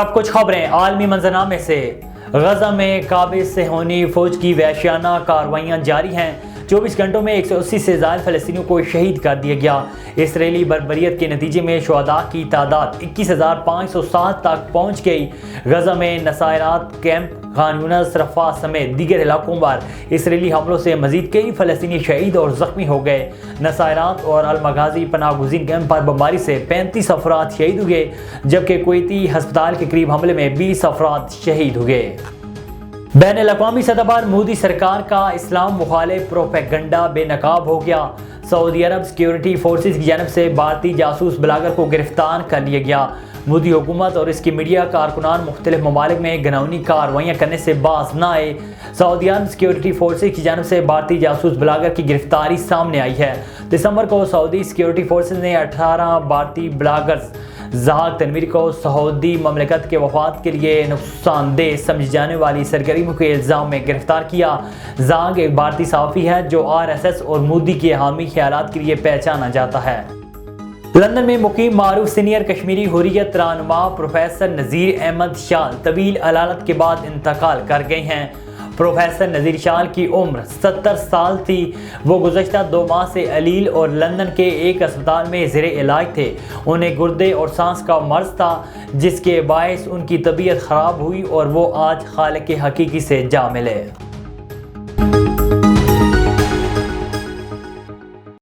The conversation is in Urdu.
اب کچھ خبریں عالمی منظرنامے سے۔ غزہ میں قابض صہیونی فوج کی وحشیانہ کارروائیاں جاری ہیں۔ 24 گھنٹوں میں 180 سے زائد فلسطینیوں کو شہید کر دیا گیا۔ اسرائیلی بربریت کے نتیجے میں شہداء کی تعداد 21,507 تک پہنچ گئی۔ غزہ میں نصیرات کیمپ، خان یونس، رفح سمیت دیگر علاقوں پر اسرائیلی حملوں سے مزید کئی فلسطینی شہید اور زخمی ہو گئے۔ نصیرات اور المغازی پناہ گزین کیمپ پر بمباری سے 35 افراد شہید ہوئے، جبکہ کویتی ہسپتال کے قریب حملے میں 20 افراد شہید ہوئے۔ بین الاقوامی سطح پر مودی سرکار کا اسلام مخالف پروپیگنڈا بے نقاب ہو گیا۔ سعودی عرب سیکیورٹی فورسز کی جانب سے بھارتی جاسوس بلاگر کو گرفتار کر لیا گیا۔ مودی حکومت اور اس کی میڈیا کارکنان مختلف ممالک میں گھناؤنی کارروائیاں کرنے سے باز نہ آئے۔ سعودی عرب سیکیورٹی فورسز کی جانب سے بھارتی جاسوس بلاگر کی گرفتاری سامنے آئی ہے۔ دسمبر کو سعودی سیکیورٹی فورسز نے 18 بھارتی بلاگرز زہاق تنویری کو سعودی مملکت کے وفات کے لیے نقصان دہ سمجھی جانے والی سرگرمیوں کے الزام میں گرفتار کیا۔ زہاق ایک بھارتی صحافی ہے جو RSS اور مودی کے حامی خیالات کے لیے پہچانا جاتا ہے۔ لندن میں مقیم معروف سینئر کشمیری حریت رہنما پروفیسر نذیر احمد شال طویل علالت کے بعد انتقال کر گئے ہیں۔ پروفیسر نذیر شال کی عمر 70 سال تھی۔ وہ گزشتہ 2 ماہ سے علیل اور لندن کے ایک اسپتال میں زیر علاج تھے۔ انہیں گردے اور سانس کا مرض تھا، جس کے باعث ان کی طبیعت خراب ہوئی اور وہ آج خالق حقیقی سے جا ملے۔